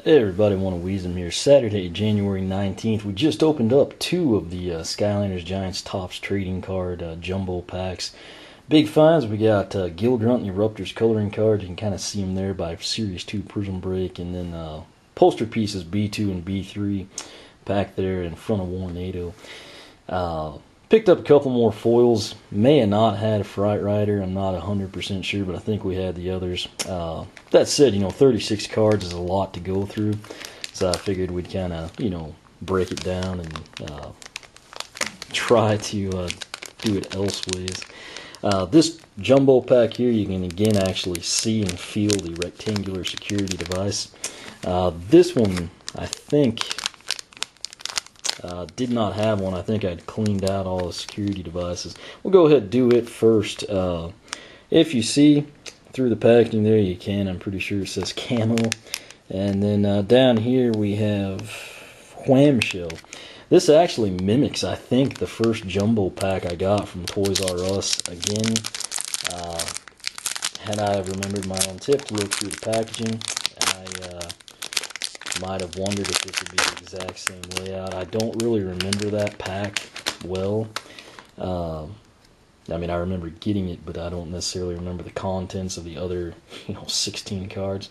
Hey everybody, want to wheeze them here. Saturday, January 19th, we just opened up two of the Skylanders Giants Topps trading card jumbo packs. Big finds, we got Gil Grunt and Eruptors coloring cards. You can kind of see them there by Series 2 Prism Break. And then poster pieces B2 and B3 pack there in front of Warnado. Picked up a couple more foils. May have not had a Fright Rider. I'm not 100% sure, but I think we had the others. That said, 36 cards is a lot to go through. So I figured we'd kind of, break it down and try to do it elseways. This jumbo pack here, you can again actually see and feel the rectangular security device. This one, I think... did not have one. I think I'd cleaned out all the security devices. We'll go ahead and do it first. If you see through the packaging there, you can. I'm pretty sure it says camo. And then down here we have Wham Shell. This actually mimics, I think, the first jumbo pack I got from Toys R Us. Again, had I remembered my own tip to look through the packaging, I might have wondered if this would be the exact same layout. I don't really remember that pack well. I remember getting it, but I don't necessarily remember the contents of the other, 16 cards.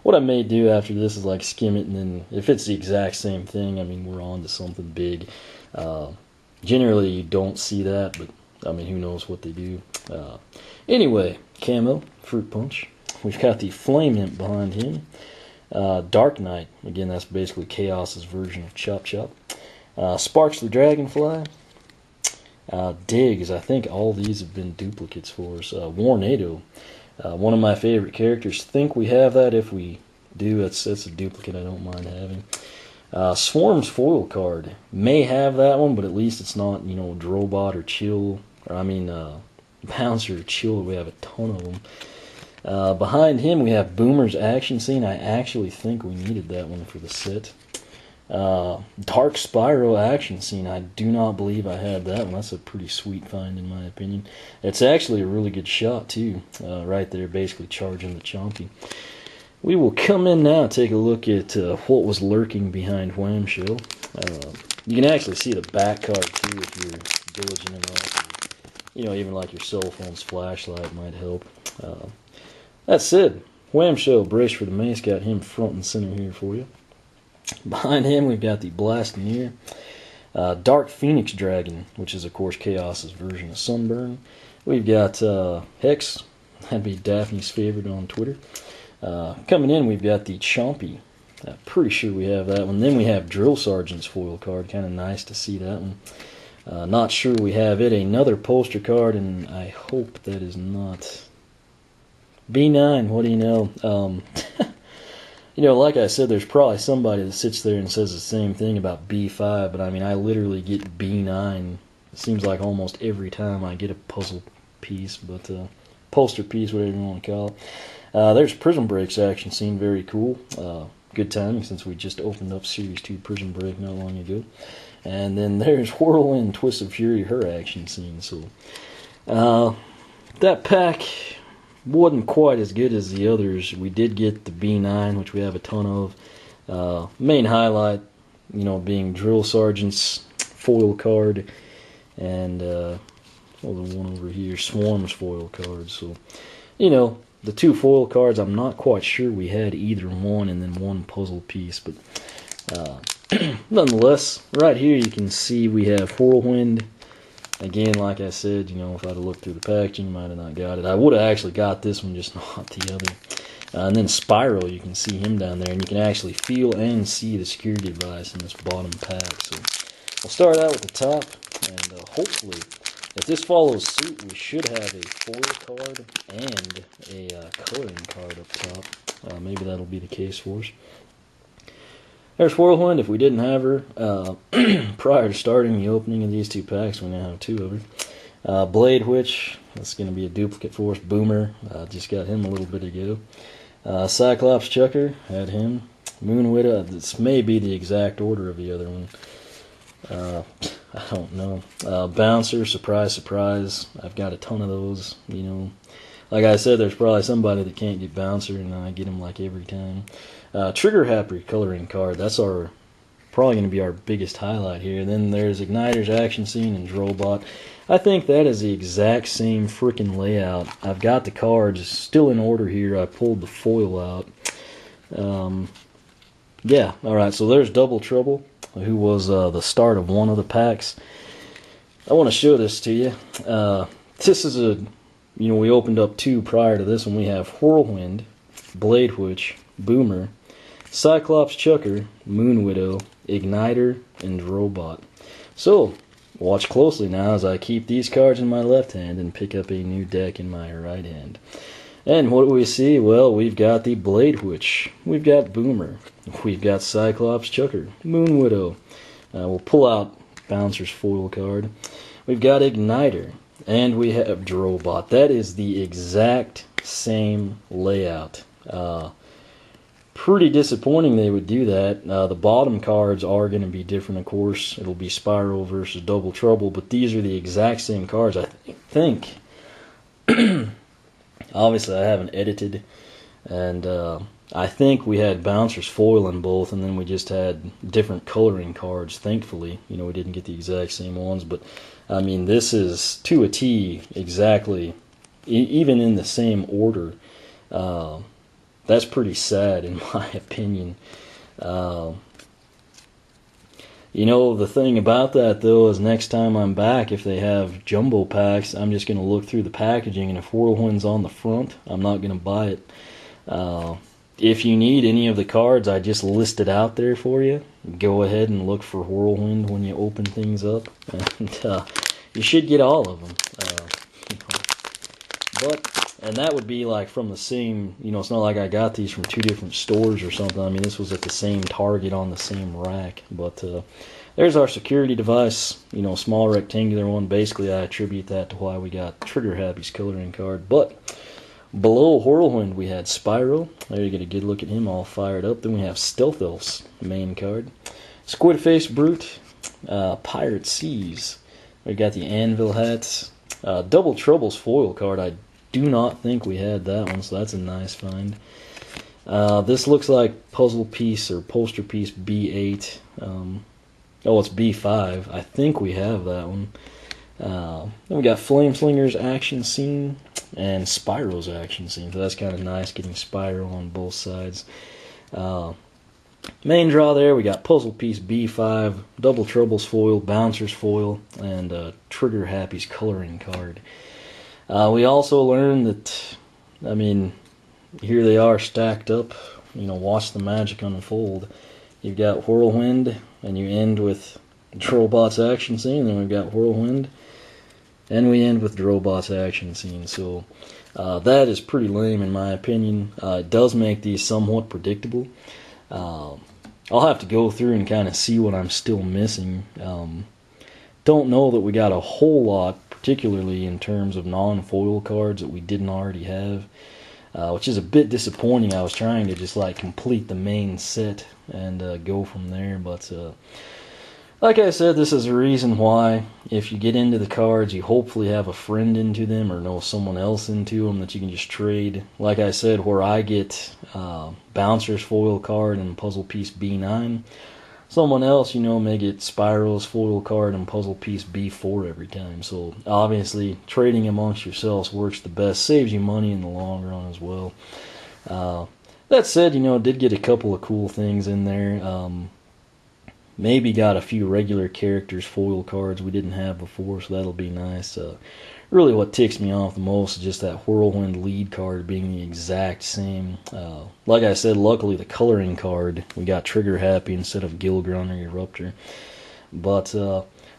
What I may do after this is like skim it, and then if it's the exact same thing, we're on to something big. Generally, you don't see that, but who knows what they do. Anyway, camo, Fruit Punch. We've got the Flame Imp behind him. Dark Knight, again, that's basically Chaos's version of Chop Chop. Sparks the Dragonfly. Diggs, I think all these have been duplicates for us. Warnado, one of my favorite characters. Think we have that. If we do, that's a duplicate I don't mind having. Swarm's foil card. May have that one, but at least it's not, Drobot or Chill, or Bouncer or Chill. We have a ton of them. Behind him we have Boomer's Action Scene. I actually think we needed that one for the set. Dark Spyro Action Scene. I do not believe I had that one. That's a pretty sweet find in my opinion. It's actually a really good shot too. Right there, basically charging the Chompy. We will come in now and take a look at what was lurking behind Wham Shell. You can actually see the back card too if you're diligent enough. Even like your cell phone's flashlight might help. That said, Wham Shell, brace for the mace, got him front and center here for you. Behind him, we've got the Blastoneer. Dark Phoenix Dragon, which is, of course, Chaos's version of Sunburn. We've got Hex, that'd be Daphne's favorite on Twitter. Coming in, we've got the Chompy. Pretty sure we have that one. Then we have Drill Sergeant's foil card. Kind of nice to see that one. Not sure we have it. Another poster card, and I hope that is not... B9, what do you know? Like I said, there's probably somebody that sits there and says the same thing about B5, but I literally get B9. It seems like almost every time I get a puzzle piece, but poster piece, whatever you want to call it. There's Prism Break's Action Scene, very cool. Good timing since we just opened up Series 2 Prism Break not long ago. And then there's Whirlwind Twist of Fury, her action scene. So that pack wasn't quite as good as the others. We did get the B9, which we have a ton of. Main highlight, being Drill Sergeant's foil card, and the one over here, Swarm's foil card. So, the two foil cards, I'm not quite sure we had either one, and then one puzzle piece, but nonetheless, right here you can see we have Whirlwind. Again, like I said, if I'd have looked through the packaging, might have not got it. I would have actually got this one, just not the other. And then Spyro, you can see him down there, and you can actually feel and see the security device in this bottom pack. So we'll start out with the top, and hopefully, if this follows suit, we should have a foil card and a coloring card up top. Maybe that'll be the case for us. There's Whirlwind. If we didn't have her prior to starting the opening of these two packs, we now have two of her. Blade Witch, that's going to be a duplicate for us. Boomer, just got him a little bit ago. Cyclops Chucker, had him. Moon Widow, this may be the exact order of the other one. I don't know. Bouncer, surprise, surprise. I've got a ton of those, Like I said, there's probably somebody that can't get Bouncer, and I get him like every time. Trigger Happy coloring card. That's probably going to be our biggest highlight here. Then there's Igniter's Action Scene and Drobot. I think that is the exact same freaking layout. I've got the cards still in order here. I pulled the foil out. Yeah, alright, so there's Double Trouble, who was the start of one of the packs. I want to show this to you. This is we opened up 2 prior to this one. We have Whirlwind, Blade Witch, Boomer, Cyclops Chucker, Moon Widow, Igniter, and Drobot. So, watch closely now as I keep these cards in my left hand and pick up a new deck in my right hand. And what do we see? Well, we've got the Blade Witch, we've got Boomer, we've got Cyclops Chucker, Moon Widow. We'll pull out Bouncer's foil card. We've got Igniter, and we have Drobot. That is the exact same layout. Pretty disappointing they would do that. The bottom cards are going to be different, of course. It'll be Spyro versus Double Trouble, but these are the exact same cards, I think. Obviously, I haven't edited, and I think we had Bouncer's foil in both, and then we just had different coloring cards, thankfully. We didn't get the exact same ones, but, I mean, this is to a T exactly, even in the same order. That's pretty sad, in my opinion. The thing about that, though, is next time I'm back, if they have jumbo packs, I'm just going to look through the packaging, and if Whirlwind's on the front, I'm not going to buy it. If you need any of the cards I just listed out there for you, go ahead and look for Whirlwind when you open things up, and you should get all of them. And that would be like from the same, it's not like I got these from 2 different stores or something. I mean, this was at the same Target on the same rack. But there's our security device, small rectangular one. Basically, I attribute that to why we got Trigger Happy's coloring card. But below Whirlwind, we had Spyro. There you get a good look at him all fired up. Then we have Stealth Elf's main card. Squid Face Brute, Pirate Seas. We got the Anvil hats. Double Trouble's foil card. I do not think we had that one, so that's a nice find. This looks like puzzle piece or poster piece B8. It's B5. I think we have that one. Then we got Flameslinger's Action Scene and Spyro's Action Scene, so that's kind of nice, getting Spyro on both sides. Main draw there, we got puzzle piece B5, Double Trouble's foil, Bouncer's foil, and Trigger Happy's coloring card. We also learned that, here they are stacked up. Watch the magic unfold. You've got Whirlwind, and you end with Drobot's Action Scene, and then we've got Whirlwind, and we end with Drobot's Action Scene. So that is pretty lame in my opinion. It does make these somewhat predictable. I'll have to go through and kind of see what I'm still missing. Don't know that we got a whole lot, particularly in terms of non-foil cards that we didn't already have, which is a bit disappointing. I was trying to just complete the main set and go from there, but like I said, this is a reason why if you get into the cards, you hopefully have a friend into them or know someone else into them that you can just trade. Like I said, where I get Bouncer's foil card and puzzle piece B9, someone else, may get Spyro's foil card and puzzle piece B4 every time. So, obviously, trading amongst yourselves works the best. Saves you money in the long run as well. That said, did get a couple of cool things in there. Maybe got a few regular characters' foil cards we didn't have before, so that'll be nice. Really what ticks me off the most is just that Whirlwind lead card being the exact same. Like I said, luckily the coloring card, we got Trigger Happy instead of Gilgrun or Eruptor. But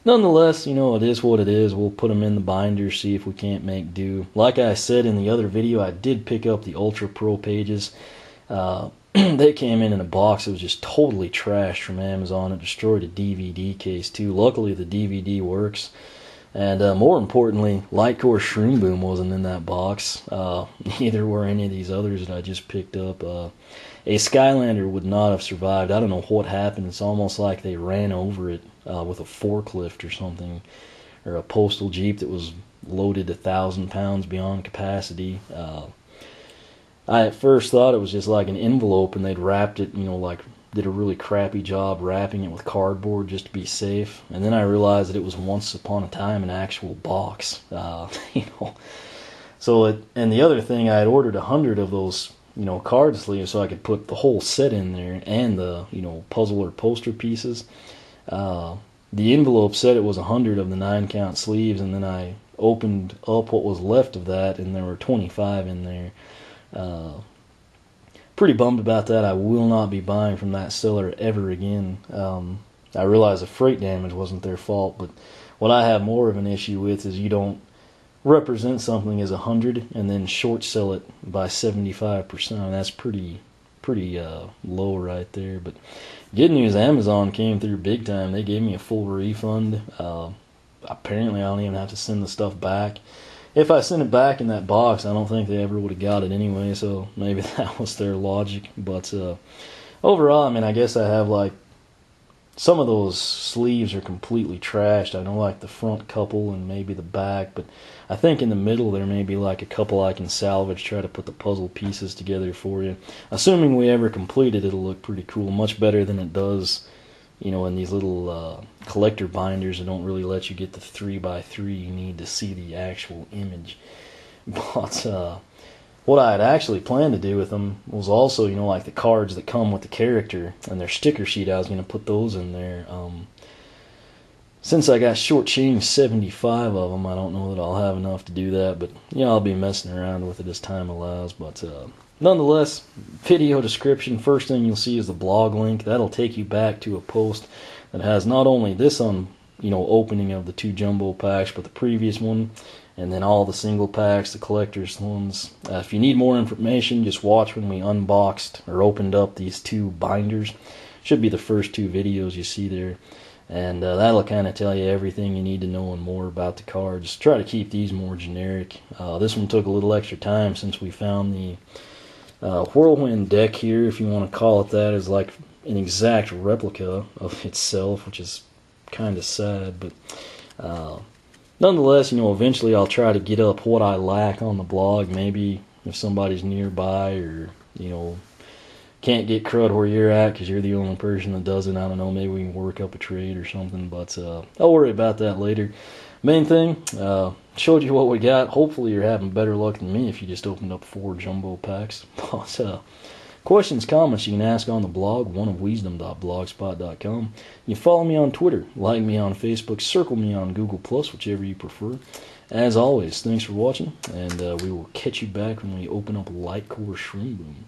nonetheless, it is what it is. We'll put them in the binder, see if we can't make do. Like I said in the other video, I did pick up the Ultra Pro pages. They came in a box that was just totally trashed from Amazon. It destroyed a DVD case too. Luckily the DVD works. And more importantly, Lightcore Shroom Boom wasn't in that box. Neither were any of these others that I just picked up. A Skylander would not have survived. I don't know what happened. It's almost like they ran over it with a forklift or something. Or a postal jeep that was loaded 1,000 pounds beyond capacity. I at first thought it was just like an envelope and they'd wrapped it, like did a really crappy job wrapping it with cardboard just to be safe. And then I realized that it was once upon a time an actual box. So and the other thing, I had ordered 100 of those, card sleeves so I could put the whole set in there and the, puzzle or poster pieces. The envelope said it was 100 of the 9-count sleeves, and then I opened up what was left of that, and there were 25 in there. Pretty bummed about that. I will not be buying from that seller ever again. I realize the freight damage wasn't their fault, but what I have more of an issue with is you don't represent something as 100 and then short sell it by 75%. That's pretty low right there. But good news, Amazon came through big time. They gave me a full refund. Apparently I don't even have to send the stuff back. If I sent it back in that box, I don't think they ever would have got it anyway, so maybe that was their logic. But overall, I guess I have some of those sleeves are completely trashed. I know the front couple and maybe the back, but I think in the middle there may be a couple I can salvage, try to put the puzzle pieces together for you. Assuming we ever complete it, it'll look pretty cool, much better than it does, in these little collector binders that don't really let you get the 3x3. You need to see the actual image. But what I had actually planned to do with them was also, the cards that come with the character and their sticker sheet. I was going to put those in there. Since I got shortchanged 75 of them, I don't know that I'll have enough to do that. But, I'll be messing around with it as time allows. But nonetheless, video description, first thing you'll see is the blog link. That'll take you back to a post that has not only this opening of the 2 jumbo packs, but the previous one, and then all the single packs, the collector's ones. If you need more information, just watch when we unboxed or opened up these 2 binders. Should be the first 2 videos you see there. And that'll kind of tell you everything you need to know and more about the cards. Try to keep these more generic. This one took a little extra time since we found the Whirlwind deck here, if you want to call it that, is an exact replica of itself, which is kind of sad. But nonetheless, eventually I'll try to get up what I lack on the blog. Maybe if somebody's nearby or, can't get crud where you're at because you're the only person that does it, I don't know, maybe we can work up a trade or something. But I'll worry about that later. Main thing, showed you what we got. Hopefully you're having better luck than me if you just opened up 4 jumbo packs. But questions, comments, you can ask on the blog, oneofwisdom.blogspot.com. You follow me on Twitter, like me on Facebook, circle me on Google+, whichever you prefer. As always, thanks for watching, and we will catch you back when we open up Light Core Shroom Boom.